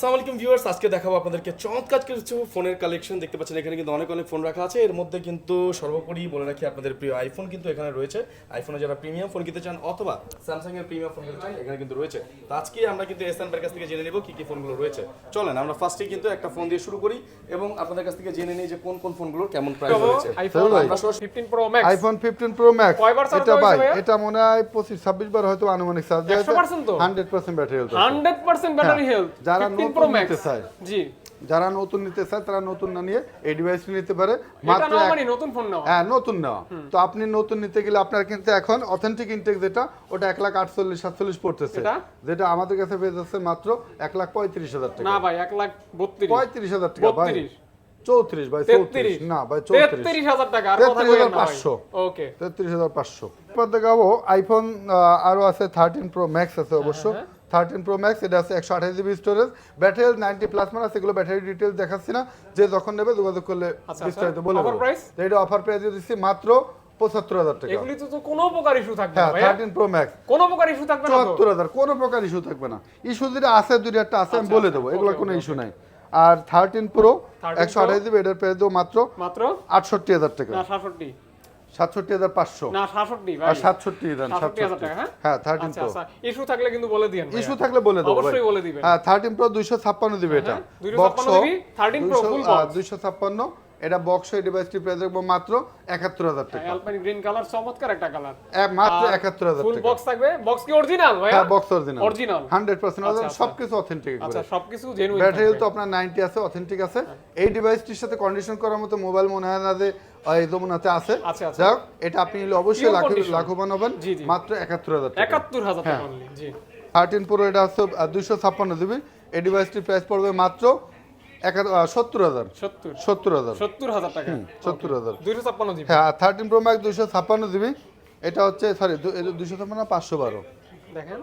আসসালামু আলাইকুম ভিউয়ার্স, আজকে দেখাবো আপনাদেরকে চমৎকার কিছু ফোনের কালেকশন। দেখতে পাচ্ছেন এখানে কিন্তু অনেক ফোন রাখা আছে। এর মধ্যে কিন্তু সর্বোপরি বলে রাখি আপনাদের প্রিয় আইফোন কিন্তু এখানে রয়েছে। আইফোনে যারা প্রিমিয়াম ফোন কিনতে চান অথবা স্যামসাং এর প্রিমিয়াম ফোন কিনতে চান এখানে কিন্তু রয়েছে। তো আজকে আমরা কিন্তু এসএন ভাইয়ের কাছ থেকে জেনে নেব কি কি ফোনগুলো রয়েছে। চলেন আমরা ফার্স্টে কিন্তু একটা ফোন দিয়ে শুরু করি এবং আপনাদের কাছ থেকে জেনে নিই যে কোন কোন ফোনগুলোর কেমন প্রাইস রয়েছে। IPhone 15 pro max iPhone 15 pro max কয়বার চার্জ এটা ভাই হয়েছে? এটা মনে হয় 25-26 বার হয়তো আনুমানিক চার্জ দেয় 100% তো 100% ব্যাটারি হেলথ 100% ব্যাটারি হেলথ যারা 15 নতুন প্রো ম্যাক্স নিতে চায় জি যারা নতুন নিতে চায় তারা নতুন না নিয়ে এই ডিভাইসটি নিতে পারে এটা মাত্র না মানে নতুন ফোন নাও হ্যাঁ নতুন নেওয়া। তো আপনি নতুন নিতে গেলে আপনার কিন্তু এখন অথেন্টিক ইনটেক যেটা ওটা 1,48,47 পড়তেছে, এটা? যেটা আমাদের কাছে পেয়ে যাচ্ছে মাত্র 1,35,000 টাকা। না ভাই 1,32,000 35,000 টাকা ভাই 32 34 ভাই 34 না ভাই 34 33,000 টাকা আর কথা কইেন না ভাই 33,500 ওকে 33,500 এরপর দেখাবো আইফোন আরো আছে 13 প্রো ম্যাক্স আছে অবশ্য 13 প্রো ম্যাক্স এটা আছে 128 জিবি স্টোরেজ, ব্যাটারি 90 প্লাস মানে সেগুলো ব্যাটারি ডিটেইলস দেখাচ্ছি না, যে যখন নেবে যোগাযোগ করলে বিস্তারিত বলে দেব। অফার প্রাইস এটা অফার প্রাইস দিচ্ছি মাত্র 75,000 টাকা। এগুলি তো কোনো প্রকার ইস্যু থাকবে না হ্যাঁ ভাই 13 প্রো ম্যাক্স কোনো প্রকার ইস্যু থাকবে না তো 74,000 কোনো প্রকার ইস্যু থাকবে না। ইস্যু যেটা আছে দুই একটা আছে আমি বলে দেবো, এগুলো কোনো ইস্যু নাই। আর 13 প্রো 128 জিবি এটার প্রাইস দেবো মাত্র 68,000 টাকা। না 67 67,500 না 67 ভাই আর 67 দেন 67,000 টাকা হ্যাঁ 13 আচ্ছা প্রো আচ্ছা ইস্যু থাকলে কিন্তু বলে দিয়েন ভাই ইস্যু থাকলে বলে দেবো অবশ্যই বলে দিবেন। হ্যাঁ 13 প্রো 256 দিবে এটা 256 দিবি 13 প্রো ফুল বক্স 256 এটা বক্স এই ডিভাইসটি প্রাইস রাখবো মাত্র 71,000 টাকা। অ্যালপাইন গ্রিন কালার চমৎকার একটা কালার মাত্র 71,000 ফুল টাকা। বক্স থাকবে বক্স কি অরিজিনাল ভাই হ্যাঁ বক্স অরিজিনাল অরিজিনাল 100% সবকিছু অথেন্টিক আচ্ছা সবকিছু জেনুইন ব্যাটারি তো আপনার 90 আছে অথেন্টিক আছে। এই ডিভাইসটির সাথে কন্ডিশন করার মতো মোবাইল মনে হয় না যে এই যমুনাতে আছে। যাক এটা আপনি নিলে অবশ্যই লাখবান হবেন মাত্র 71,000 টাকা 71,000 টাকা অনলি জি 13 প্রো এটা আছে 256 জিবি, এই ডিভাইসটির প্রাইস পড়বে মাত্র 70,000 70,000 টাকা 70,000 256 জিবি হ্যাঁ 13 প্রো ম্যাক্স 256 জিবি এটা হচ্ছে সরি 256 না 512 দেখেন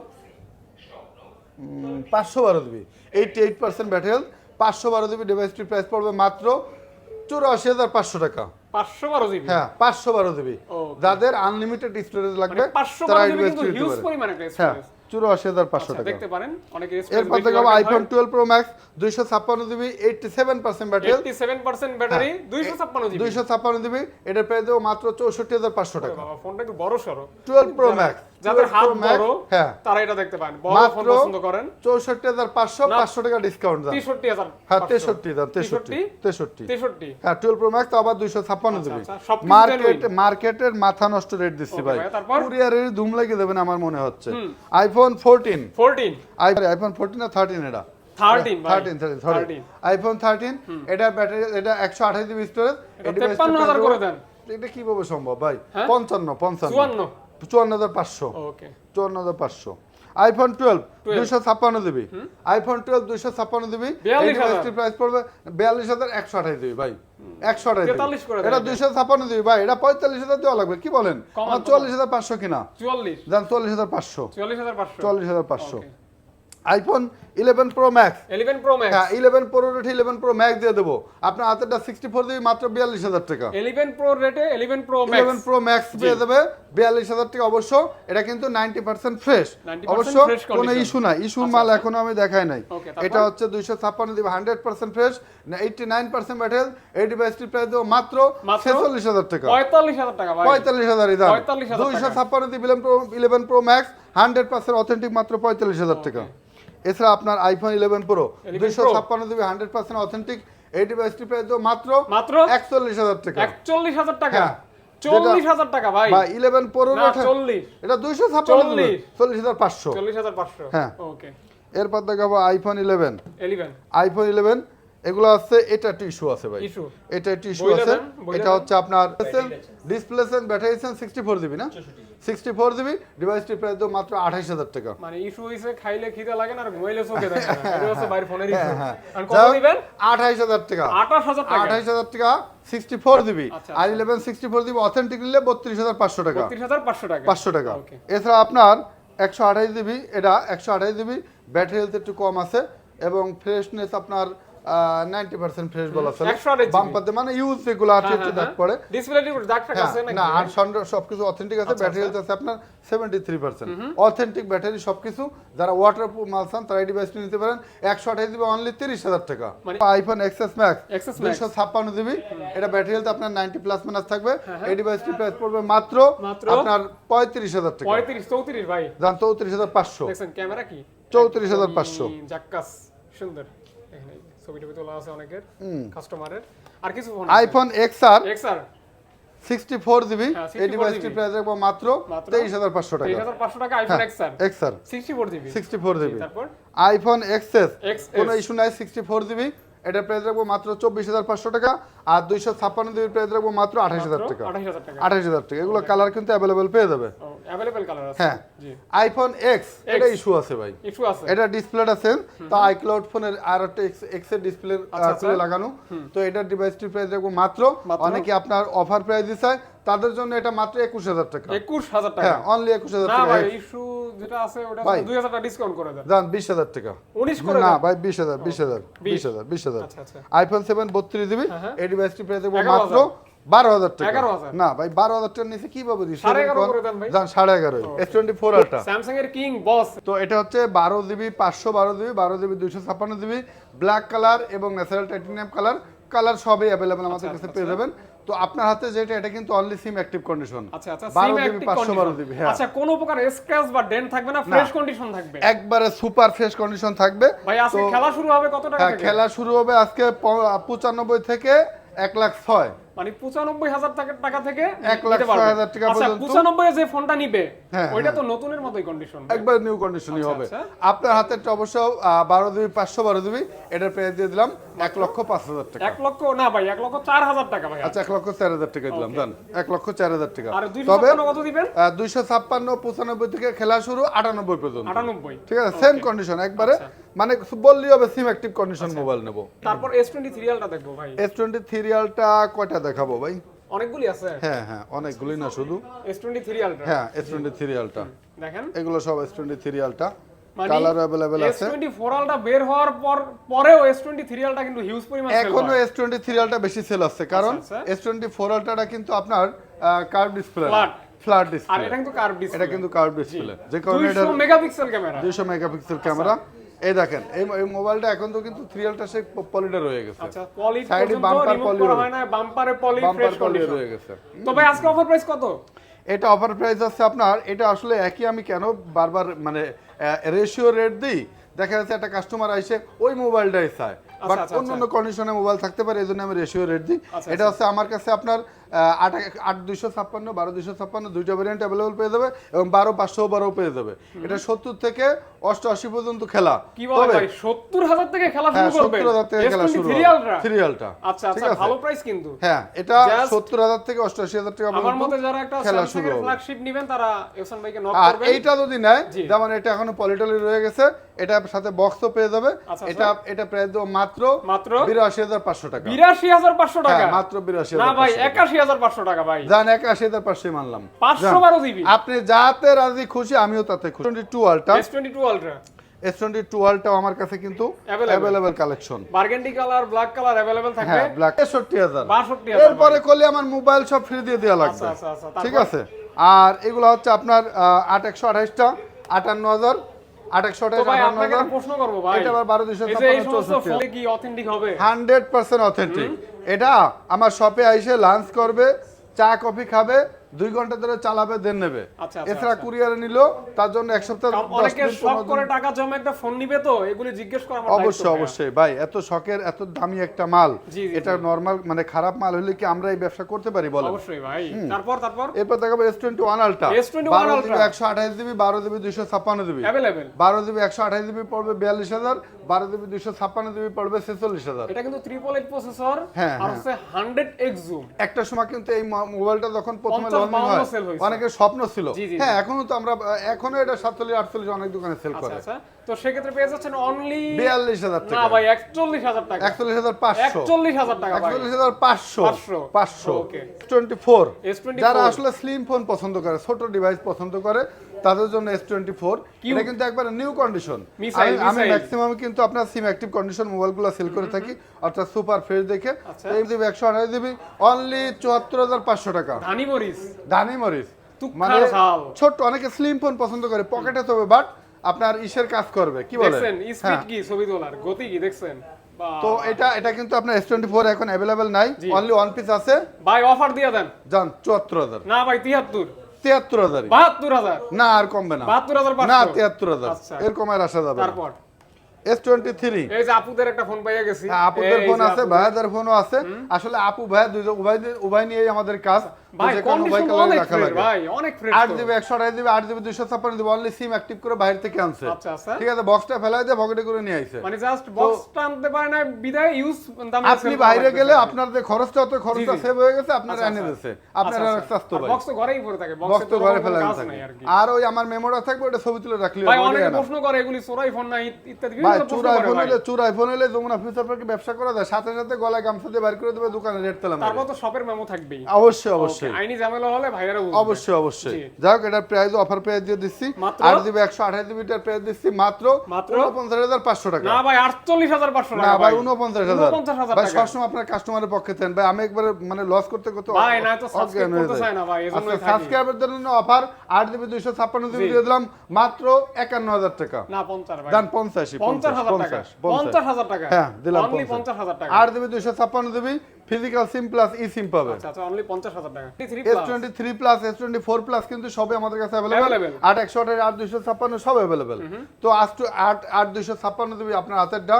512 জিবি 88% ব্যাটারি হেলথ 512 জিবি ডিভাইসটির প্রাইস পড়বে মাত্র 84,500 টাকা 512 জিবি হ্যাঁ 512 জিবি যাদের আনলিমিটেড স্টোরেজ লাগবে তারা 512 জিবি এই কিন্তু ডিভাইসটি হিউজ নিতে পারে। পরিমাণে একটা হ্যাঁ স্পেস 84,500 টাকা দেখতে পারেন অনেক এরপর দেখাবো iPhone 12 pro max 256 GB 87% battery 87% battery 256 GB 256 GB এটা প্রাইস দেবো মাত্র 64,500 টাকা। বাবা ফোনটা একটু বড় সরো 12 প্রো ম্যাক্স যাদের হাত বড় হ্যাঁ তারা এটা দেখতে পারেন বড় ফোন পছন্দ করেন 64,500 500 টাকা ডিসকাউন্ট দাও 63,000 হ্যাঁ 63 দাও 63 হ্যাঁ 12 প্রো ম্যাক্স আবার 256 জিবি মার্কেটের মাথা নষ্ট রেট দিচ্ছি ভাই, কুরিয়ারের ধুম লাগিয়ে দেবেন আমার মনে হচ্ছে। আইফোন 14 আইফোন 14 না 13 এটা 13 সরি আইফোন 13 এটা ব্যাটারি এটা 128 জিবি স্টোরেজ এটা 53,000 করে দেন এটা কিভাবে সম্ভব ভাই 55 54,500 okay 54,500 iPhone 12 256 GB iPhone 12 256 GB ডিভাইসটির প্রাইস পড়বে 42,128 জিবি ভাই 128 এটা 256 জিবি ভাই এটা 45,000 দেওয়া লাগবে কি বলেন আমার 44,500 কিনা 44 জান 44,500 44,500 iPhone 11 pro max 11 pro max হ্যাঁ 11 প্রো রেটে 11 প্রো ম্যাক্স দিয়ে দেবো আপনার হাতেরটা 64 জিবি মাত্র 42,000 টাকা 11 প্রো রেটে 11 প্রো ম্যাক্স 11 প্রো ম্যাক্স পেয়ে যাবে 42,000 টাকা অবশ্য এটা কিন্তু 90% ফ্রেশ অবশ্য কোনো ইস্যু নাই ইস্যুর মাল এখনো আমি দেখাই নাই। এটা হচ্ছে 256 জিবি 100% ফ্রেশ 89% ব্যাটারি এই ডিভাইসটির প্রাইস দেবো মাত্র 46,000 টাকা 45,000 টাকা ভাই 45,000 এই দাম 45,000 256 জিবি 11 প্রো ম্যাক্স 100% অথেন্টিক মাত্র 45,000 টাকা। এছাড়া আপনার আইফোন 11 প্রো 256 জিবি 100% অথেন্টিক এই ডিভাইসটি প্রাইস দেবো মাত্র 41,000 টাকা 41,000 টাকা 40,000 টাকা ভাই 11 প্রো না 40 এটা 256 40,500 40,500 হ্যাঁ ওকে এরপর দেখাবো আইফোন 11 আইফোন 11 এগুলো আছে এটা একটু ইস্যু আছে ভাই এটা একটু ইস্যু আছে এটা হচ্ছে আপনার display Sen battery Sen 64 GB না 64 জিবি ডিভাইসটি প্রাইস তো মাত্র 28,000 টাকা মানে ইস্যু হইছে খাইলে খিদা লাগে না আর ঘুমাইলে চোখে দেখে না এটা হচ্ছে বাইরে ফোনের ইস্যু আর কত দিবেন 28,000 টাকা 28,000 টাকা 64 জিবি আর 11 64 জিবি অথেন্টিক নিলে 32,500 টাকা 500 টাকা এছাড়া আপনার 128 জিবি এটা 128 জিবি ব্যাটারি হেলথ একটু কম আছে এবং ফ্রেশনেস আপনার 90% ফ্রেশ বলা চলে 128 GB বাম্পারতে মানে ইউজ যেগুলো আছে একটু দাগ পড়ে ডিসপ্লেটি দাগ টাক আছে নাকি না আর সবকিছু অথেন্টিক আছে ব্যাটারি হেলথ আছে আপনার 73% অথেন্টিক ব্যাটারি সবকিছু যারা ওয়াটারপ্রুফ মাল চান তারা এই ডিভাইসটি নিতে পারেন 128 জিবি অনলি 30,000 টাকা আইফোন এক্সএস ম্যাক্স 256 জিবি এটা ব্যাটারি হেলথ আপনার 90 প্লাস মাইনাস থাকবে এই ডিভাইসটি প্রাইস পড়বে মাত্র আপনার 35,000 টাকা 34 ভাই জান 34,500 দেখেন ক্যামেরা কি 34,500 জাক্কাস সুন্দর এখানে ছবিটা তোলা আছে অনেকের কাস্টমারের আর কিছু ফোন আইফোন XR 64 জিবি এই ডিভাইসটি প্রাইস রাখবো মাত্র 23,500 টাকা 23,500 টাকা আইফোন XR 64 জিবি তারপর আইফোন XS কোনো ইস্যু নাই 64 জিবি এটা প্রাইস রাখবো মাত্র 24,500 টাকা আর 256 জিবি প্রাইস রাখবো মাত্র 28,000 টাকা 28,000 টাকা এগুলো কালার কিন্তু अवेलेबल পেয়ে যাবে अवेलेबल কালার আছে হ্যাঁ আইফোন X এটা ইস্যু আছে ভাই ইস্যু আছে এটা ডিসপ্লেটা সেম তো আইক্লাউড ফোনের আর একটা X এর ডিসপ্লে খুলে লাগানো তো এটা ডিভাইসটির প্রাইস রাখবো মাত্র অনেকে আপনার অফার প্রাইস দিছে তাদের জন্য এটা মাত্র 21,000 টাকা 21,000 টাকা হ্যাঁ অনলি 21,000 টাকা না ভাই ইস্যু যেটা আছে ওটা 2,000 টাকা ডিসকাউন্ট করে দেন জান 20,000 টাকা 19 করে না ভাই 20,000 আইফোন 7 32 জিবি এই ডিভাইসটি প্রাইস দেব মাত্র 12,000 টাকা না ভাই 12,000 টাকার নিচে কিভাবে দিছি 11.5 করে দেন ভাই জান 11.5 S24 আলট্রা স্যামসাং এর কিং বস তো এটা হচ্ছে 12 GB 512 GB 12 GB 256 GB black colour এবং ন্যাচারাল টাইটানিয়াম কালার সবই अवेलेबल আমাদের কাছে পেয়ে যাবেন তো আপনার হাতে যেটা এটা কিন্তু অনলি সিম অ্যাক্টিভ কন্ডিশন আচ্ছা সিম অ্যাক্টিভ 512 জিবি হ্যাঁ আচ্ছা কোনো প্রকার স্ক্র্যাচ বা ডেন্ট থাকবে না ফ্রেশ কন্ডিশন থাকবে একবারে সুপার ফ্রেশ কন্ডিশন থাকবে ভাই আজকে খেলা শুরু হবে কত টাকা থেকে খেলা শুরু হবে আজকে 95 থেকে 1,06,000 মানে 95,000 টাকা থেকে 1,06,000 টাকা পর্যন্ত 95 যে ফোনটা নিবে ওইটা তো নতুনের মতোই কন্ডিশন একবার নিউ কন্ডিশনই হবে আপনার হাতেরটা অবশ্য 12 জিবি 512 জিবি এটার প্রাইস দিয়ে দিলাম 1,05,000 টাকা 1 লক্ষ না ভাই 1,04,000 টাকা ভাই আচ্ছা 1,04,000 টাকা দিলাম জান 1,04,000 টাকা আর 256 কত দিবেন 256 95 থেকে খেলা শুরু 98 পর্যন্ত 98 ঠিক আছে সেম কন্ডিশন একবারে মানে বললি হবে সিম অ্যাক্টিভ কন্ডিশন মোবাইল নেব তারপর S23 রিয়ালটা দেখবো ভাই S23 রিয়ালটা কয়টা দেখাবো ভাই অনেকগুলি আছে হ্যাঁ অনেকগুলি না শুধু S23 রিয়ালটা হ্যাঁ S23 রিয়ালটা দেখেন এগুলো সব S23 রিয়ালটা কালার अवेलेबल আছে S24 আলটা বের হওয়ার পরেও S23 আলটা কিন্তু হিউজ পরিমাণ সেল হয় এখনো S23 আলটা বেশি সেল আছে কারণ S24 আলটাটা কিন্তু আপনার কার্ভ ডিসপ্লে ফ্ল্যাট ডিসপ্লে আর এটা কিন্তু কার্ভ ডিসপ্লে এটা কিন্তু কার্ভ ডিসপ্লে যে কারণে এটা 200 মেগাপিক্সেল ক্যামেরা 200 মেগাপিক্সেল ক্যামেরা এই দেখেন এই মোবাইলটা এখন তো কিন্তু 3 আলটা সে পলিটা রয়ে গেছে আচ্ছা পলি সাইডে বাম্পার পলি হয় না বাম্পারে পলি ফ্রেশ কন্ডিশন রয়ে গেছে তো ভাই আজকে অফার প্রাইস কত এটা অফার প্রাইস আছে আপনার এটা আসলে একই আমি কেন বারবার মানে রেশিও রেট দিই দেখা যাচ্ছে একটা কাস্টমার আইসে ওই মোবাইলটাই চায় বাট অন্য কন্ডিশনে মোবাইল থাকতে পারে এই জন্য আমি রেশিও রেট দিই এটা হচ্ছে আমার কাছে আপনার 8,256 12,256 দুইটা ভ্যারিয়েন্ট अवेलेबल পেয়ে যাবে এবং 12,512 পেয়ে যাবে এটা 70 থেকে 88 পর্যন্ত খেলা কি বলে ভাই 70,000 থেকে খেলা শুরু করবে 70,000 থেকে খেলা শুরু হবে সিরিয়ালটা আচ্ছা ভালো প্রাইস কিন্তু হ্যাঁ এটা 70,000 থেকে 88,000 টাকা পর্যন্ত আমার মতে যারা একটা স্যামসাং এর ফ্ল্যাগশিপ নেবেন তারা এহসান ভাইকে নক করবেন আর এইটা যদি নেয় যেমন এটা এখনো পলিটলি রয়ে গেছে এটার সাথে বক্সও পেয়ে যাবে এটা প্রাইস দেব মাত্র 82,500 টাকা 82,500 টাকা মাত্র 82,500 না ভাই 81,500 টাকা ভাই জান 81,500 মানলাম 512 জিবি আপনি যাতে রাজি খুশি আমিও তাতে খুশি S22 আলট্রা S22 আলট্রা আমার কাছে কিন্তু available collection burgundy colour black colour available থাকবে হ্যাঁ ব্ল্যাক 62000 62,000 এরপরে করলে আমার মোবাইল সব ফ্রি দিয়ে দেয়া লাগবে আচ্ছা ঠিক আছে আর এগুলো হচ্ছে আপনার 8128 টা 58,000 828 ভাই আপনাকে একটা প্রশ্ন করব ভাই এটা আবার 12,256 এই সমস্ত ফোন কি অথেন্টিক হবে 100% অথেন্টিক এটা আমার শপে আইসে লাঞ্চ করবে চা কফি খাবে 2 ঘন্টা ধরে চালাবে দেন নেবে এছাড়া কুরিয়ারে নিলো তার জন্য এক সপ্তাহ অনেকে শক করে টাকা জমা একটা ফোন নিবে তো এগুলি জিজ্ঞেস করা আমার দায়িত্ব অবশ্যই ভাই এত শখের এত দামি একটা মাল এটা নরমাল মানে খারাপ মাল হলে কি আমরা এই ব্যবসা করতে পারি বলেন অবশ্যই ভাই তারপর এরপর দেখাবো S21 ultra 128 GB 12 GB 256 GB available 12 GB 128 GB পড়বে 42000 12 জিবি 256 জিবি পড়বে 46000 এটা কিন্তু 888 প্রসেসর আর হচ্ছে 100x জুম একটা সময় কিন্তু এই মোবাইলটা যখন প্রথমে লঞ্চ হয় অনেকের স্বপ্ন ছিল হ্যাঁ এখনো তো আমরা এখনো এটা 47 48 অনেক দোকানে সেল করে আচ্ছা তো সেক্ষেত্রে পেয়ে যাচ্ছেন অনলি 42000 টাকা না ভাই 41000 টাকা 41500 41000 টাকা ভাই 41500 ওকে 24 S24 যারা আসলে স্লিম ফোন পছন্দ করে ছোট ডিভাইস পছন্দ করে তাদের জন্য S24 এটা কিন্তু একবারে নিউ কন্ডিশন। আমি ম্যাক্সিমাম কিন্তু আপনার সিম অ্যাক্টিভ কন্ডিশন মোবাইলগুলো সেল করে থাকি, অর্থাৎ সুপার ফ্রেশ দেখে। এই জিবি 128 জিবি অনলি 74,500 টাকা। ধানি মরিচ মানে ছোট, অনেকে স্লিম ফোন পছন্দ করে, পকেটে তবে বাট আপনার ইসের কাজ করবে, কি বলে দেখছেন স্পিড কি, ছবি তোলার গতি কি দেখছেন। তো এটা কিন্তু আপনার S24 এখন अवेलेबल নাই, অনলি ওয়ান পিস আছে ভাই। অফার দিয়ে দেন জান 74,000 না ভাই, 73 73,000 72,000 না, আর কমবে না, 72,500 না 73,000 এর কমায় আসা যাবে। তারপর S23 এই যে আপুদের একটা ফোন পাইয়া গেছি। আপুদের ফোন আছে, ভাইয়াদের ফোনও আছে। আসলে আপু ভাইয়া দুইজন উভয় নিয়েই আমাদের কাজ। ভাই কন্ডিশন অনেক ফ্রেশ ভাই, অনেক fresh. 8 GB 128 GB 8 GB 256 GB only সিম অ্যাক্টিভ করে বাইরে থেকে আনছে। আচ্ছা আচ্ছা, ঠিক আছে, বক্সটা ফেলাই দিয়ে পকেটে করে নিয়ে আইছে। মানে জাস্ট বক্সটা আনতে পারে না বিদায় ইউজ দামে আপনি বাইরে গেলে আপনার যে খরচটা, তো খরচটা সেভ হয়ে গেছে, আপনার এনে দিয়েছে, আপনার আর সস্তা ভাই। বক্স তো ঘরেই পড়ে থাকে, বক্স তো ঘরে ফেলাই থাকে। আর ওই আমার মেমোটা থাকবে, ওটা ছবি তুলে রাখলি ভাই। অনেকে প্রশ্ন করে এগুলি চোরাই ফোন না ইত্যাদি বিভিন্ন প্রশ্ন করে। চোর আইফোন হলে যমুনা ফিউচার পার্কে ব্যবসা করা যায়, সাথে সাথে গলায় গামছা দিয়ে বাইর করে দেবে, দোকানে রেট তেলাম। তারপর তো শপের মেমো থাকবেই। অবশ্যই অবশ্যই আইনি ঝামেলা হলে ভাইরা বুঝবে। অবশ্যই অবশ্যই। যাক, এটার প্রাইস অফার প্রাইস দিয়ে দিচ্ছি 8 জিবি 128 জিবি এর প্রাইস দিচ্ছি মাত্র 49,500 টাকা। না ভাই 48,500 টাকা। না ভাই 49,000 ভাই। টাকা। সবসময় আপনার কাস্টমারের পক্ষে থাকেন ভাই, আমি একবারে মানে লস করতে করতে ভাই না তো সাবস্ক্রাইব করতে চায় না ভাই, এজন্যই থাকি। সাবস্ক্রাইবারদের জন্য অফার 8 জিবি 256 জিবি দিয়ে দিলাম মাত্র 51,000 টাকা। না 50 ভাই, দান 50,000 টাকা। 50,000 টাকা হ্যাঁ দিলাম, অনলি 50,000 টাকা। 8 GB 256 GB physical SIM plus e SIM পাবে। আচ্ছা আচ্ছা, অনলি 50,000 টাকা। S23 প্লাস S24 প্লাস কিন্তু সবই আমাদের কাছে अवेलेबल। 8 128 8 256 সব अवेलेबल। তো 8 256 জিবি আপনার হাতেরটা,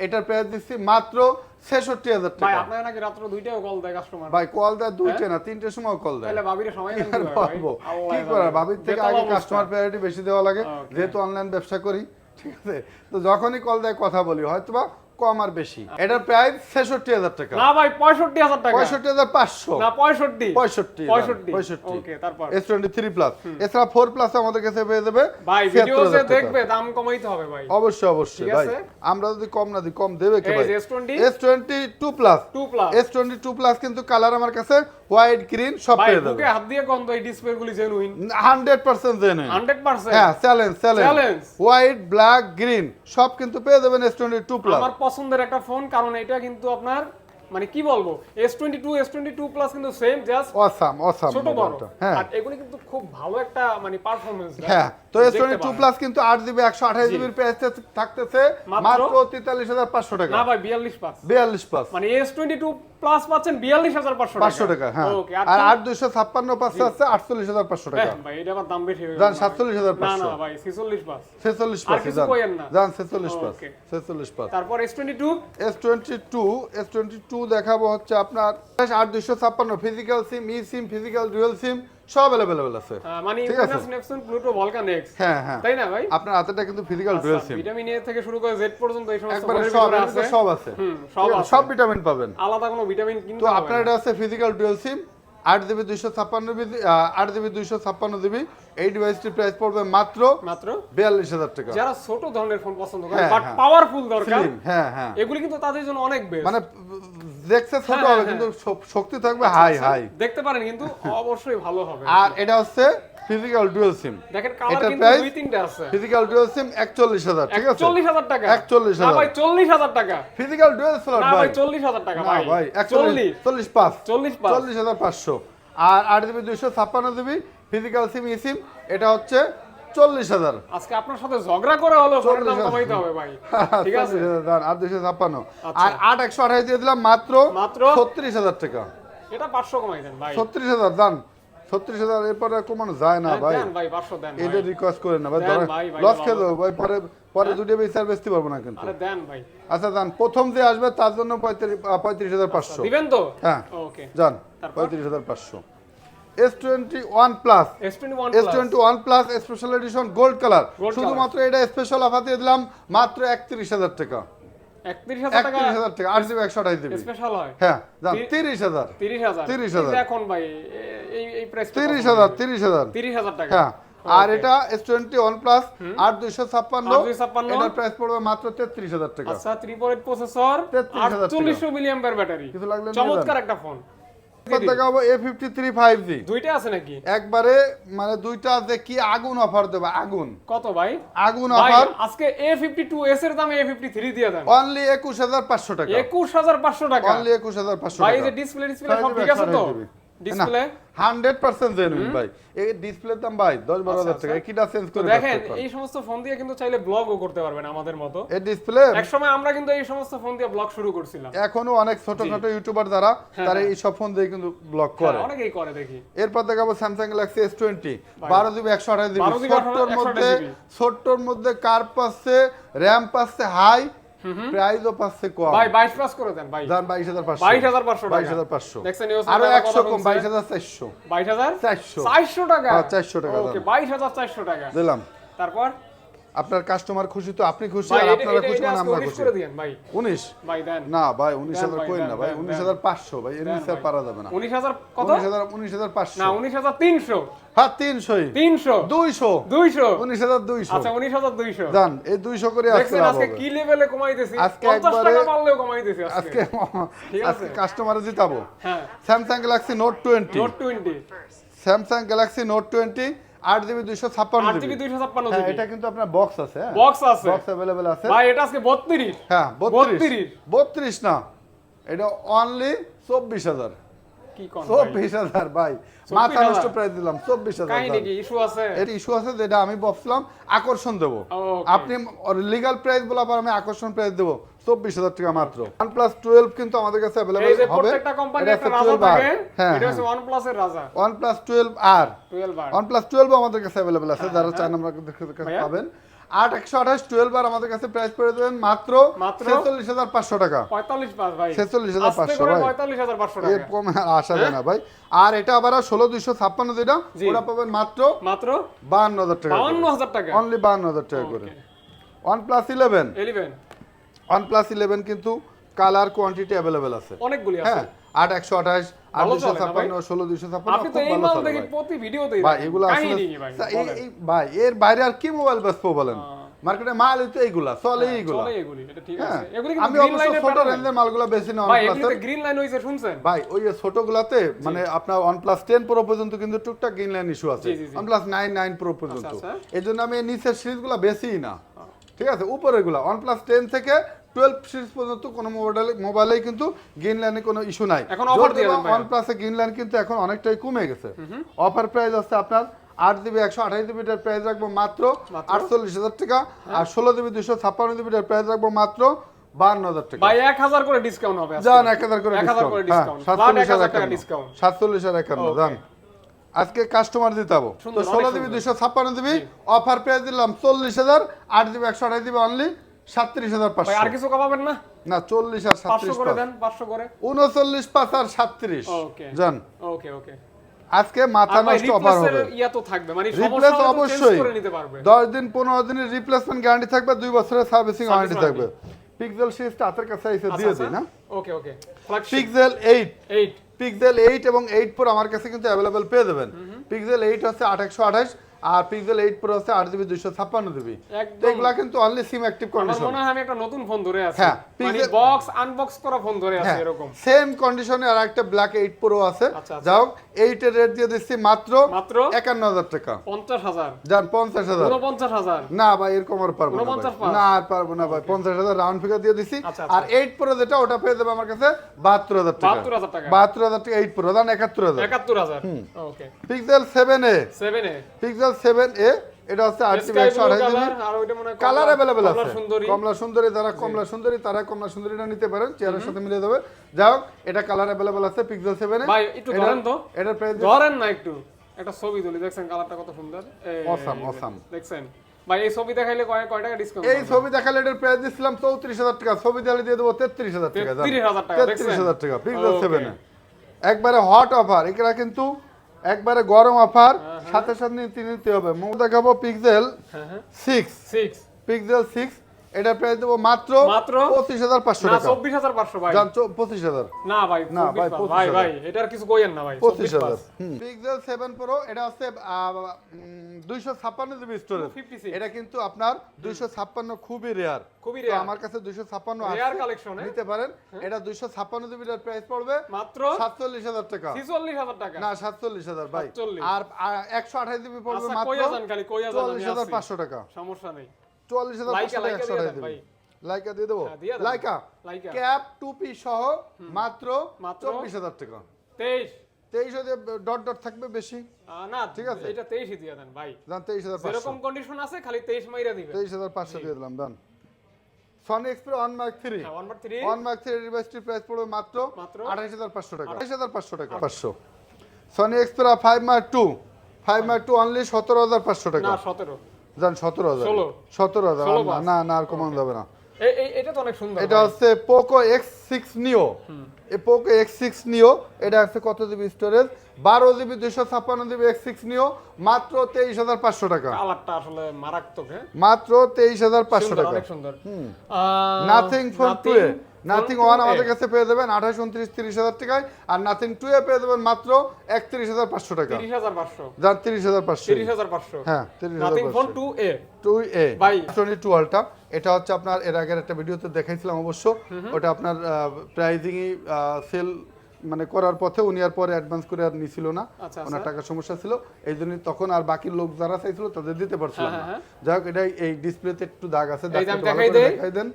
এটার প্রাইস দিচ্ছি মাত্র 66,000 টাকা। ভাই আপনারা নাকি রাত্র 2টাও কল দেয় কাস্টমার? ভাই কল দেয় 2টা না 3টের সময় কল দেয়। তাহলে ভাবিরে সময় দেন কি ভাই? কি করার, ভাবির থেকে আগে কাস্টমার প্রায়োরিটি বেশি দেওয়া লাগে, যেহেতু অনলাইন ব্যবসা করি। ঠিক আছে, তো যখনই কল দেয় কথা বলি, হয়তোবা কম আর বেশি। এটার প্রাইস 66,000 টাকা। না ভাই 65,000 টাকা। 65,500 না 65 65। ওকে, তারপর S23 প্লাস। এছাড়া 4 প্লাস আমাদের কাছে পেয়ে যাবে ভাই। ভিডিওতে দেখবে দাম কমাইতে হবে ভাই। অবশ্যই অবশ্যই ভাই, আমরা যদি কম না দিই, কম দেবে কে ভাই? S22 plus. 2 plus S22 plus কিন্তু কালার আমার কাছে হোয়াইট গ্রিন সব পেয়ে যাবে। বুকে হাত দিয়ে কোন তো এই ডিসপ্লে গুলি জেনুইন 100% জেনুইন। 100%। হ্যাঁ, চ্যালেঞ্জ হোয়াইট ব্ল্যাক গ্রিন সব কিন্তু পেয়ে যাবেন S22 প্লাস। আমার পছন্দের একটা ফোন, কারণ এটা কিন্তু আপনার মানে কি বলবো, S22 প্লাস কিন্তু সেম, জাস্ট অসাম ছোট বড়। হ্যাঁ, আর এগুলি কিন্তু খুব ভালো একটা মানে পারফরম্যান্স। হ্যাঁ, তো S22 প্লাস কিন্তু 8 জিবি 128 জিবি এর প্রাইস থাকতেছে মাত্র 43,500 টাকা। না ভাই 42 পাস। 42 পাস মানে S22 প্লাস পাচ্ছেন 42,500 টাকা। হ্যাঁ, আর 8 256 পাস আছে 48,500 টাকা। ভাই এটা আবার দাম বেশি হয়ে জান গেল। 47,500। না না ভাই 46 পাস। 46 আর পাস কিছু কইেন না। জান 46 পাস। 46 পাস। তারপর S22 দেখাবো হচ্ছে আপনার 8 256 ফিজিক্যাল সিম, ই সিম, ফিজিক্যাল ডুয়াল সিম সব अवेलेबल আছে। মানে Infinix Nexon Pluto Vulcan x. হ্যাঁ হ্যাঁ, তাই না ভাই? আপনার হাতেটা কিন্তু physical dual SIM, vitamin A থেকে শুরু করে জেড পর্যন্ত এই সমস্ত একবারে সব আছে। সব ভিটামিন পাবেন, আলাদা কোনো ভিটামিন কিনতে তো হবে না। আপনার এটা আছে physical dual SIM 8 GB 256 GB 8 GB 256 GB. এই ডিভাইসটির প্রাইস পড়বে মাত্র 42,000 টাকা। যারা ছোট ধরনের ফোন পছন্দ করে হ্যাঁ, বাট হ্যাঁ। পাওয়ারফুল দরকার, হ্যাঁ হ্যাঁ, এগুলি কিন্তু তাদের জন্য অনেক বেস্ট। মানে দেখতে ছোট হ্যাঁ, হবে কিন্তু শক্তি থাকবে হাই হাই। দেখতে পারেন কিন্তু অবশ্যই ভালো হবে। আর এটা হচ্ছে ফিজিক্যাল ডুয়াল সিম। দেখেন কালার কিন্তু দুই তিনটা আছে। ফিজিক্যাল ডুয়াল সিম 41,000, ঠিক আছে? 41,000 টাকা। 41,000 না ভাই 40,000 টাকা। ফিজিক্যাল ডুয়াল স্লট না ভাই ভাই 40,000 টাকা না ভাই। ভাই 40 45,000 আর 8 জিবি 256 জিবি ফিজিক্যাল সিম ই সিম এটা হচ্ছে 40,000। আজকে আপনার সাথে ঝগড়া করে হলো ফোনের দাম কমাইতে হবে ভাই, ঠিক আছে? 40,000 আর 256 আর 8 128 দিয়ে দিলাম মাত্র 36,000 টাকা। এটা 500 কমাই দেন ভাই। 36,000 দান, 36,000 এরপরে কমানো যায় না ভাই। দেন ভাই 500 দেন ভাই। এটা রিকোয়েস্ট করেন না ভাই, দেন ভাই, ভাই, লস ভাই, খেয়ে দেবো ভাই, পরে দুটো বেশি আর বেচতে পারবো না কিন্তু। আরে দেন ভাই। আচ্ছা জান, প্রথম যে আসবে তার জন্য 35,500 দিবেন তো? হ্যাঁ ওকে জান, 35,500। S21 plus, S21 plus special edition gold colour, শুধুমাত্র এটা স্পেশাল অফার দিয়ে দিলাম মাত্র 31,000 টাকা। 31,000 টাকা 8 জিবি 128 জিবি স্পেশাল হয়। হ্যাঁ জান 30,000 30,000 এখন ভাই এই প্রাইস 30,000 টাকা। হ্যাঁ, আর এটা S21 প্লাস 8 256 এটার প্রাইস পড়বে মাত্র 33,000 টাকা। আচ্ছা 3.8 প্রসেসর 33,000 4800 মিলিঅ্যাম্পিয়ার ব্যাটারি, কিছু লাগলে চমৎকার একটা ফোন। দেখাবো A53 5G দুইটা আছে নাকি? একবারে মানে দুইটা যে কি আগুন অফার দেবে, আগুন কত ভাই? আগুন ভাই অফার। আজকে A52s এর দাম A53 দিয়ে দেন অনলি 21500 টাকা, 21500 টাকা। অনলি 21500 ভাই টাকা। এই যে ডিসপ্লে সব ঠিক আছে তো? ডিসপ্লে 100% জেনুইন ভাই। এই ডিসপ্লের দাম ভাই 10-12 টাকা, কিটা চেঞ্জ করে দেখেন এই সমস্ত ফোন দিয়ে কিন্তু চাইলে ব্লগও করতে পারবেন আমাদের মতো। এই ডিসপ্লে এক সময় আমরা কিন্তু এই সমস্ত ফোন দিয়ে ব্লগ শুরু করছিলাম। এখনো অনেক ছোটখাটো ইউটিউবার যারা তারা এই সব ফোন দিয়ে কিন্তু ব্লগ করে, অনেকেই করে দেখি। এরপর দেখাবো Samsung Galaxy S20 12GB 128GB, ছোট্টর মধ্যে কার পাচ্ছে, র‍্যাম পাচ্ছে হাই, প্রাইসও পাচ্ছে কম। ভাই 22 প্লাস করে দেন ভাই। দাম 22500 22500 টাকা। 22500 দেখছেন ইউজ আরো 100 কম 22400 22400 টাকা। হ্যাঁ 400 টাকা ওকে 22400 টাকা দিলাম। তারপর আপনার কাস্টমার খুশি তো আপনি খুশি, ভাই আর আপনারা খুশি মানে আমরা 19 খুশি। করে দেন ভাই। 19 ভাই দেন না ভাই 19000 ভাই, কই দেন, না ভাই, দেন, 19500 ভাই, এর নিচে পারা যাবে না। 19000 কত? 19500 না 19300। হ্যাঁ 300 300 200 200 19200 আচ্ছা 19200 জান এই 200 করে আসছে দেখছেন আজকে কি লেভেলে কমাইতেছি। আজকে 50 টাকা একবারে- পারলেও কমাইতেছি আজকে আজকে। ঠিক আছে? আজকে কাস্টমারে জিতাবো। হ্যাঁ Samsung Galaxy note 20 note 20 Samsung Galaxy note 20 8GB 256GB 8GB 256 হ্যাঁ জিবি এটা কিন্তু আপনার বক্স আছে, হ্যাঁ বক্স আছে বক্স अवेलेबल আছে ভাই। এটা আজকে 32 হ্যাঁ 32 32 না এটা অনলি 24000 কি কোন ভাই? 24000 ভাই, মাথা 24,000 নষ্ট প্রাইস দিলাম 24000। কাই নাকি ইস্যু আছে? এর ইস্যু আছে যেটা আমি ভাবছিলাম আকর্ষণ দেবো, Okay. আপনি লিগ্যাল প্রাইস বলা পর আমি আকর্ষণ প্রাইস দেবো 24000 টাকা মাত্র। OnePlus 12 কিন্তু আমাদের কাছে এই अवेलेबल যে হবে, প্রত্যেকটা কোম্পানির এটা একটা হচ্ছে রাজা 12R থাকে। হ্যাঁ এটা হচ্ছে OnePlus এর রাজা। OnePlus 12R 12 OnePlus 12 আমাদের কাছে अवेलेबल আছে, যারা চান আমরা ভাইয়া? পাবেন। 8128 12R আমাদের কাছে প্রাইস পড়ে দেবেন মাত্র মাত্র 46500 টাকা। 45 পাস ভাই 46500 আস্তে করে ভাই। 45500 এর টাকা কম আর আসা যায় না ভাই। আর এটা আবার 16256 যেটা জি। ওটা পাবেন মাত্র মাত্র 52000 টাকা, 52000 টাকা অনলি 52000 টাকা করে। OnePlus 11 11 OnePlus 11 কিন্তু কালার কোয়ান্টিটি अवेलेबल আছে অনেকগুলি আছে। হ্যাঁ 8128 ভালো চলে না ভাই? 8256 16256 আপনি তো এই মাল দেখি প্রতি ভিডিওতেই ভাই দেখেন। এগুলো আসলে কাহিনী কি ভাই? বলেন। ভাই এর বাইরে আর কি মোবাইল বেচবো বলেন, মার্কেটে মাল তো এইগুলা চলে এইগুলা। চলে এগুলি, এটা ঠিক হ্যাঁ আছে। এগুলি কিন্তু আমি গ্রিন অবশ্য লাইনের ছোট প্যাটার্ন। রেঞ্জের মালগুলা বেশি না ভাই OnePlus এগুলিতে গ্রিন লাইন হইছে শুনছেন? ভাই ওই যে ছোটগুলাতে মানে আপনার OnePlus 10 Pro পর্যন্ত কিন্তু টুকটাক গ্রিন লাইন ইস্যু আছে, জি, জি। OnePlus 9 Pro পর্যন্ত। আচ্ছা। এজন্য আমি এই নিচের সিরিজগুলো বেশিই না, ঠিক আছে উপরেরগুলা OnePlus 10 থেকে 12 সিরিজ পর্যন্ত কোনো মোবাইলেই কিন্তু গ্রিন লাইনে কোনো ইস্যু নাই। এখন অফার দিয়ে দেন ভাই। OnePlus এর গ্রিন লাইন কিন্তু এখন অনেকটাই কমে গেছে। অফার প্রাইস আছে আপনার 8GB 128GB এর প্রাইস রাখবো মাত্র 48000 টাকা, আর 16GB 256GB এর প্রাইস রাখবো মাত্র 52000 টাকা। ভাই 1000 করে ডিসকাউন্ট হবে আজকে। জান 1000 করে 1000 করে ডিসকাউন্ট, ডিসকাউন্ট। ফ্ল্যাট 1000 টাকা ডিসকাউন্ট। 47 আর 51 জান আজকে কাস্টমার দিতাবো তো সুন্দর, 16GB 256GB অফার প্রাইস দিলাম 40000, 8GB 128GB অনলি 37500 ভাই আর কিছু কমাবেন না? না 40 আর 500 করে 37 দেন, 500 করে। 39 5 আর 37 ওকে জান ওকে ওকে। আজকে মাথা আর ভাই নষ্ট অফার হবে। রিপ্লেসের ইয়া তো থাকবে, মানে রিপ্লেস সমস্যা হলে তো চেঞ্জ অবশ্যই করে নিতে পারবে। 10 দিন 15 দিনের রিপ্লেসমেন্ট গ্যারান্টি থাকবে, 2 বছরের সার্ভিসিং ওয়ারেন্টি Service থাকবে। পিক্সেল সিরিজটা হাতের কাছে এসে দিয়ে দিই না, ওকে ওকে। ফ্ল্যাগশিপ পিক্সেল 8 8 পিক্সেল 8 এবং 8 Pro আমার কাছে কিন্তু अवेलेबल পেয়ে যাবেন। পিক্সেল 8 হচ্ছে 828 আর পিক্সেল 8 Pro হচ্ছে 8GB 256GB। একদম। তো এগুলা কিন্তু অনলি সিম অ্যাক্টিভ আমার কন্ডিশন। মনে হয় আমি একটা নতুন ফোন ধরে আছি, হ্যাঁ, মানে Pixel- বক্স আনবক্স করা ফোন ধরে আছি এরকম। সেম কন্ডিশনে আর একটা ব্ল্যাক 8 Pro আছে, আচ্ছা, আচ্ছা। যাও 8 এর রেট দিয়ে দিচ্ছি মাত্র মাত্র 51000 টাকা। 50000 জান 50000 49000 না ভাই এরকম আর পারবো না 49 ভাই। না আর পারবো না ভাই, 50000 রাউন্ড ফিগার দিয়ে দিছি। আচ্ছা, আর 8 Pro যেটা ওটা পেয়ে যাবে আমার কাছে 72000 টাকা। 72000 টাকা 72000 টাকা 8 Pro দান 71000। 71000 ওকে। পিক্সেল 7a 7 এ পিক্সেল 7a এটা হচ্ছে 8GB 128GB আর ওইটা মনে হয় কালার अवेलेबल আছে। সুন্দরী। কমলা সুন্দরী যারা কমলা সুন্দরী তারা কমলা সুন্দরীটা নিতে পারেন, চেয়ারের সাথে মিলিয়ে দেবে। যাও এটা কালার अवेलेबल আছে পিক্সেল 7 এ। ভাই একটু ধরেন তো, এটা প্রাইস ধরেন না একটু, একটা ছবি তুলি, দেখছেন কালারটা কত সুন্দর। Awesome, awesome। দেখছেন ভাই এই ছবি দেখাইলে কয় টাকা ডিসকাউন্ট? এই ছবি দেখালে এটার প্রাইস দিছিলাম 34000 টাকা, ছবি দিলে দিয়ে দেবো 33000 টাকা। 33000 টাকা, দেখছেন? 33000 টাকা পিক্সেল Okay। 7 এ একবারে হট অফার, এটা কিন্তু একবারে গরম অফার, সাথে সাথে নিতে হবে। মুখ দেখাবো পিক্সেল হ্যাঁ হ্যাঁ 6 6 পিক্সেল 6 এটার প্রাইস দেবো মাত্র মাত্র 25,500 না টাকা 24,500 ভাই জান 25,000 না ভাই না ভাই, 25,000 ভাই ভাই এটার কিছু কইেন না ভাই 25,000 পিক্সেল 7 প্রো এটা হচ্ছে 256 জিবি স্টোরেজ 256 এটা কিন্তু আপনার 256 খুবই রেয়ার খুবই তো রেয়ার আমার কাছে 256 রেয়ার আছে কালেকশন নিতে পারেন এটা 256 জিবি এর প্রাইস পড়বে মাত্র 47,000 টাকা 46,000 টাকা না 47,000 ভাই 47 আর 128 জিবি পড়বে আচ্ছা মাত্র কইয়া যান খালি কইয়া যান আমি আছি 44,500 টাকা সমস্যা নেই 44,500 টাকা লাইকা দিয়ে 128 দেন ভাই জিবি লাইকা দিয়ে দেবো হ্যাঁ, দিয়ে দেন। লাইকা লাইকা। ক্যাপ টুপি সহ মাত্র মাত্র 24,000 টাকা 23 23 দিয়ে ডট ডট থাকবে বেশি না ঠিক আছে। এটা 23 দিয়ে দেন ভাই জান 23,500 যেরকম কন্ডিশন আছে খালি 23 মাইরা দিবেন 23,500 দিয়ে দিলাম ডান সনি এক্সপ্রেস 1 মার্ক 3 হ্যাঁ 1 3 1 মার্ক 3 ডিভাইসটির প্রাইস পড়বে মাত্র মাত্র 28,500 টাকা 28,500 টাকা 500 Sony express 5 mark 2 5 mark 2 only 17,500 টাকা না 17 জান 17,000 ষোলো। 17,000 ষোলো না, না না আর কমানো যাবে না এটা তো অনেক সুন্দর এটা হচ্ছে পোকো X6 নিও এই পোকো X6 নিও এটা আছে কত GB storage 12 GB 256 GB X6 নিও মাত্র 23,500 টাকা কালারটা আসলে মারাত্মক হ্যাঁ মাত্র 23,500 সুন্দর, টাকা অনেক সুন্দর নাথিং ফোন 2 এ নাথিং 1 আমাদের কাছে পেয়ে যাবেন 28 29 30,000 টাকায় আর নাথিং 2 এ পেয়ে যাবেন মাত্র 31,500 টাকা 30,500 জান 30,500 30,500 হ্যাঁ নাথিং ফোন 30,500 2A 2A ভাই। Sony 2 Ultra এটা হচ্ছে আপনার এর আগের একটা ভিডিওতে দেখাইছিলাম অবশ্য ওটা আপনার প্রাইজিং সেল মানে করার পথে উনি আর পরে অ্যাডভান্স করে আর নিছিল না আচ্ছা, ওনার টাকার সমস্যা ছিল এই জন্য তখন আর বাকি লোক যারা চাইছিল তাদের দিতে পারছিলাম না হ্যাঁ, যাই হোক এটা এই ডিসপ্লেতে একটু দাগ আছে এই যে আমি দাগটা ভালো দেখাই করে দেই। দেখাই দেন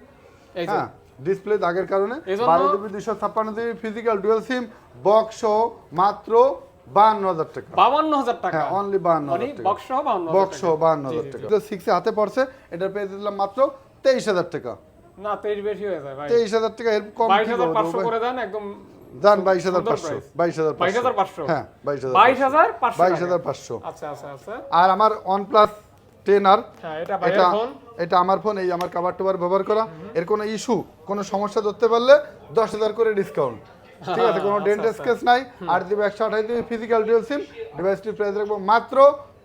এই যে হ্যাঁ ডিসপ্লে দাগের কারণে এজন্য- 12 GB 256 GB physical dual SIM box সহ মাত্র 52,000 টাকা 52,000 টাকা হ্যাঁ অনলি মানে 52,000 টাকা বক্স সহ 52,000 বক্স সহ টাকা। 52,000 টাকা 6 এ হাতে পড়ছে এটা পেয়ে দিলাম মাত্র 23,000 টাকা না 23 বেশি হয়ে যায় ভাই 23,000 টাকা এর কম কি 22,500 করব করে দেন একদম জান সুন্দর 22,500 price। 22,500 22,500 হ্যাঁ 22,500 22,500 আচ্ছা আচ্ছা আচ্ছা আর আমার OnePlus 10R হ্যাঁ এটা ভাইয়ের এটা ফোন এটা আমার ফোন এই আমার কভার টভার ব্যবহার করা এর কোনো ইস্যু কোনো সমস্যা ধরতে পারলে 10,000 করে ডিসকাউন্ট ঠিক আছে কোনো ডেন্ট স্কেচ নাই 8 GB 128 GB physical dual SIM ডিভাইসটির price রাখবো মাত্র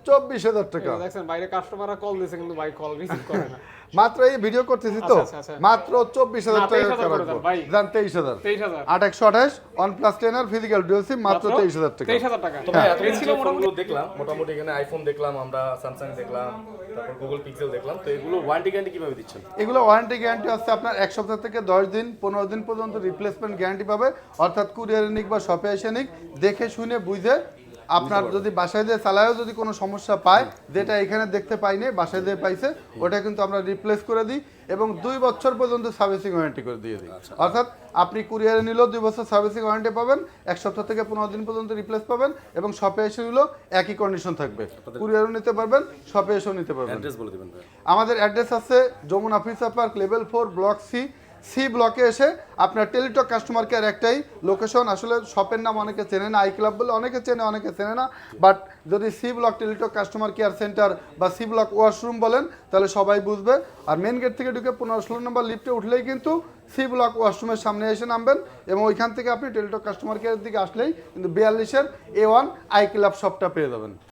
24,000 টাকা দেখছেন বাইরে কাস্টমাররা কল দিছে কিন্তু ভাই কল রিসিভ করে না মাত্র এই ভিডিও করতেছি তো আচ্ছা, আচ্ছা। মাত্র 24,000 না, টাকা 23,000 করে দেন, ভাই। জান 23,000 23,000 8 OnePlus 10R physical dual SIM মাত্র 23,000 টাকা 23,000 টাকা তো ভাই এতদিন এই ছিল যে মোটামুটি ফোনগুলো দেখলাম মোটামুটি এখানে আইফোন দেখলাম আমরা স্যামসাং দেখলাম তারপর গুগল পিক্সেল দেখলাম তো এগুলো ওয়ারেন্টি গ্যারান্টি কিভাবে দিচ্ছেন এগুলো ওয়ারেন্টি গ্যারান্টি হচ্ছে আপনার 1 সপ্তাহ থেকে 10 দিন 15 দিন পর্যন্ত রিপ্লেসমেন্ট গ্যারান্টি পাবে অর্থাৎ কুরিয়ারে নিক বা শপে এসে নিক দেখে শুনে বুঝে আপনার যদি বাসায় দিয়ে চালায়ও যদি কোনো সমস্যা পায় যেটা এখানে দেখতে পাইনি বাসায় দিয়ে পাইছে ওটা কিন্তু আমরা রিপ্লেস করে দিই এবং 2 বছর পর্যন্ত সার্ভিসিং ওয়ারেন্টি করে দিয়ে দিই অর্থাৎ আপনি কুরিয়ারে নিলেও 2 বছর সার্ভিসিং ওয়ারেন্টি পাবেন 1 সপ্তাহ থেকে 15 দিন পর্যন্ত রিপ্লেস পাবেন এবং শপে এসে নিলেও একই কন্ডিশন থাকবে কুরিয়ারও নিতে পারবেন শপে এসেও নিতে পারবেন অ্যাড্রেস বলে দিবেন ভাই আমাদের অ্যাড্রেস আছে Jamuna officer park level 4 block C ব্লকে এসে আপনার টেলিটক কাস্টমার কেয়ার একটাই লোকেশন আসলে শপের নাম অনেকে চেনে না আই ক্লাব বলে অনেকে চেনে অনেকে চেনে না বাট যদি C block Teletalk customer care center বা সি ব্লক ওয়াশরুম বলেন তাহলে সবাই বুঝবে আর মেন গেট থেকে ঢুকে 15-16 নম্বর লিফটে উঠলেই কিন্তু সি ব্লক ওয়াশরুমের সামনে এসে নামবেন এবং ওইখান থেকে আপনি টেলিটক কাস্টমার কেয়ারের দিকে আসলেই কিন্তু 42-এর A1 আই ক্লাব শপটা পেয়ে যাবেন